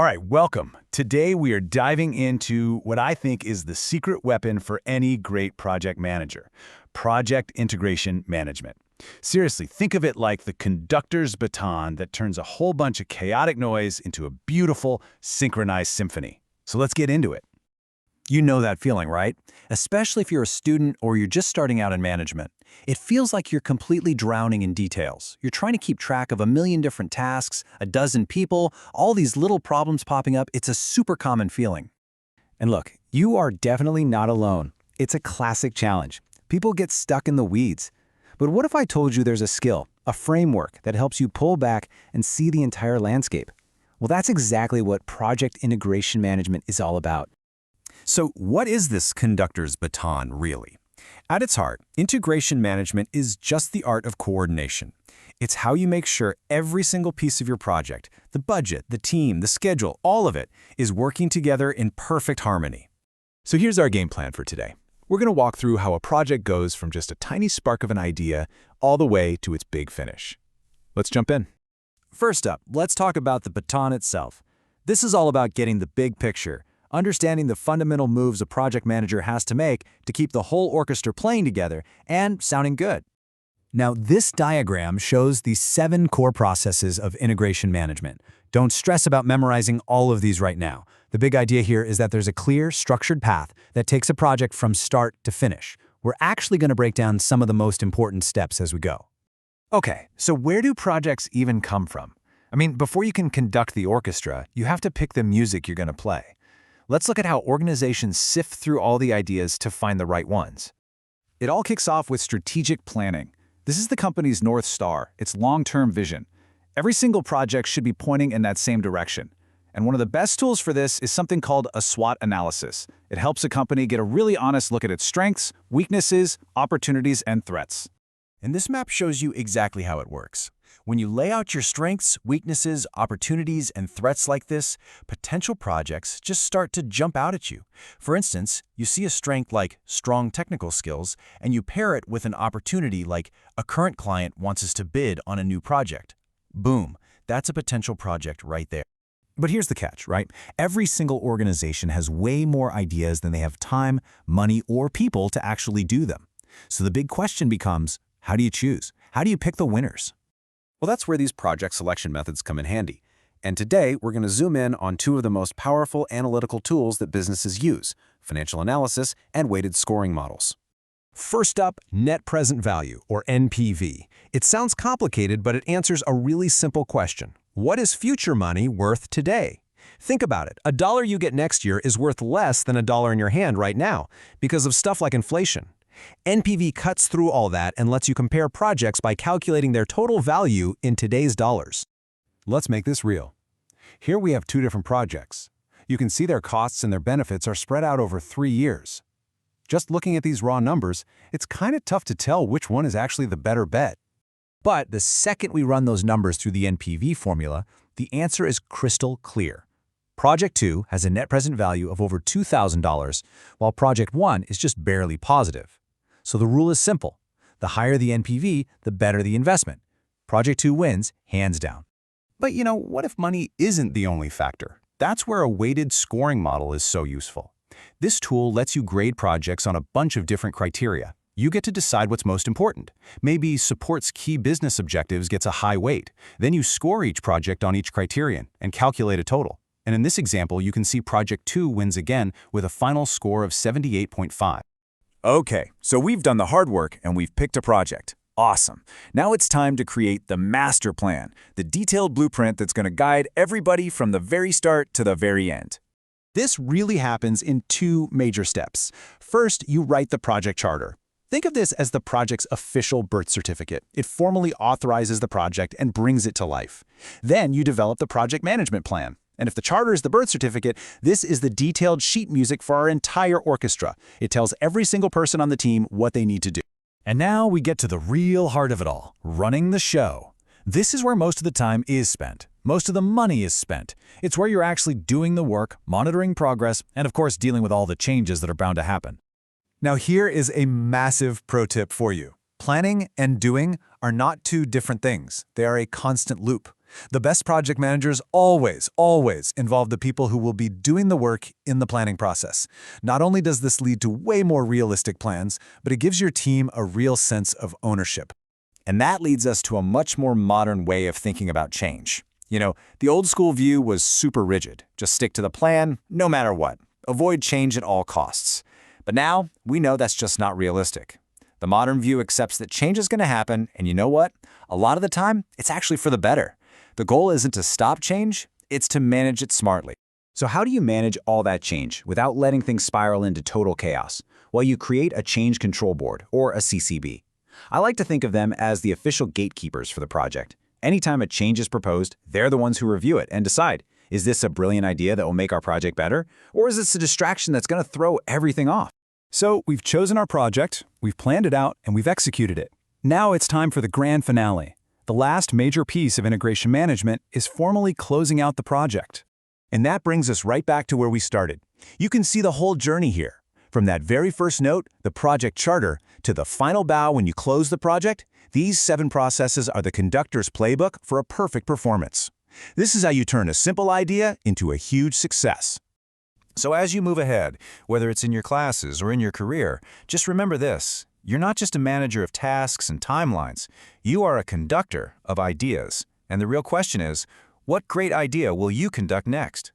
All right, welcome. Today we are diving into what I think is the secret weapon for any great project manager, project integration management. Seriously, think of it like the conductor's baton that turns a whole bunch of chaotic noise into a beautiful, synchronized symphony. So let's get into it. You know that feeling, right? Especially if you're a student or you're just starting out in management. It feels like you're completely drowning in details. You're trying to keep track of a million different tasks, a dozen people, all these little problems popping up. It's a super common feeling. And look, you are definitely not alone. It's a classic challenge. People get stuck in the weeds. But what if I told you there's a skill, a framework that helps you pull back and see the entire landscape? Well, that's exactly what project integration management is all about. So what is this conductor's baton, really? At its heart, integration management is just the art of coordination. It's how you make sure every single piece of your project, the budget, the team, the schedule, all of it, is working together in perfect harmony. So here's our game plan for today. We're going to walk through how a project goes from just a tiny spark of an idea all the way to its big finish. Let's jump in. First up, let's talk about the baton itself. This is all about getting the big picture, understanding the fundamental moves a project manager has to make to keep the whole orchestra playing together and sounding good. Now, this diagram shows the 7 core processes of integration management. Don't stress about memorizing all of these right now. The big idea here is that there's a clear, structured path that takes a project from start to finish. We're actually going to break down some of the most important steps as we go. Okay, so where do projects even come from? I mean, before you can conduct the orchestra, you have to pick the music you're going to play. Let's look at how organizations sift through all the ideas to find the right ones. It all kicks off with strategic planning. This is the company's North Star, its long-term vision. Every single project should be pointing in that same direction. And one of the best tools for this is something called a SWOT analysis. It helps a company get a really honest look at its strengths, weaknesses, opportunities, and threats. And this map shows you exactly how it works. When you lay out your strengths, weaknesses, opportunities, and threats like this, potential projects just start to jump out at you. For instance, you see a strength like strong technical skills, and you pair it with an opportunity like a current client wants us to bid on a new project. Boom, that's a potential project right there. But here's the catch, right? Every single organization has way more ideas than they have time, money, or people to actually do them. So the big question becomes, how do you choose? How do you pick the winners? Well, that's where these project selection methods come in handy. And today, we're going to zoom in on 2 of the most powerful analytical tools that businesses use: financial analysis and weighted scoring models. First up, net present value, or NPV. It sounds complicated, but it answers a really simple question. What is future money worth today? Think about it. A dollar you get next year is worth less than a dollar in your hand right now because of stuff like inflation. NPV cuts through all that and lets you compare projects by calculating their total value in today's dollars. Let's make this real. Here we have 2 different projects. You can see their costs and their benefits are spread out over 3 years. Just looking at these raw numbers, it's kind of tough to tell which one is actually the better bet. But the second we run those numbers through the NPV formula, the answer is crystal clear. Project 2 has a net present value of over $2,000, while Project 1 is just barely positive. So the rule is simple. The higher the NPV, the better the investment. Project 2 wins, hands down. But what if money isn't the only factor? That's where a weighted scoring model is so useful. This tool lets you grade projects on a bunch of different criteria. You get to decide what's most important. Maybe supports key business objectives gets a high weight. Then you score each project on each criterion and calculate a total. And in this example, you can see Project 2 wins again with a final score of 78.5. Okay, so we've done the hard work and we've picked a project. Awesome. Now it's time to create the master plan, the detailed blueprint that's going to guide everybody from the very start to the very end. This really happens in 2 major steps. First, you write the project charter. Think of this as the project's official birth certificate. It formally authorizes the project and brings it to life. Then you develop the project management plan. And if the charter is the birth certificate, this is the detailed sheet music for our entire orchestra. It tells every single person on the team what they need to do. And now we get to the real heart of it all, running the show. This is where most of the time is spent. Most of the money is spent. It's where you're actually doing the work, monitoring progress, and of course dealing with all the changes that are bound to happen. Now here is a massive pro tip for you. Planning and doing are not 2 different things. They are a constant loop. The best project managers always involve the people who will be doing the work in the planning process. Not only does this lead to way more realistic plans, but it gives your team a real sense of ownership. And that leads us to a much more modern way of thinking about change. The old school view was super rigid. Just stick to the plan, no matter what. Avoid change at all costs. But now, we know that's just not realistic. The modern view accepts that change is going to happen, and you know what? A lot of the time, it's actually for the better. The goal isn't to stop change, it's to manage it smartly. So how do you manage all that change without letting things spiral into total chaos? Well, you create a change control board, or a CCB. I like to think of them as the official gatekeepers for the project. Anytime a change is proposed, they're the ones who review it and decide, is this a brilliant idea that will make our project better? Or is this a distraction that's going to throw everything off? So we've chosen our project, we've planned it out, and we've executed it. Now it's time for the grand finale. The last major piece of integration management is formally closing out the project. And that brings us right back to where we started. You can see the whole journey here. From that very first note, the project charter, to the final bow when you close the project, these 7 processes are the conductor's playbook for a perfect performance. This is how you turn a simple idea into a huge success. So as you move ahead, whether it's in your classes or in your career, just remember this. You're not just a manager of tasks and timelines. You are a conductor of ideas. And the real question is, what great idea will you conduct next?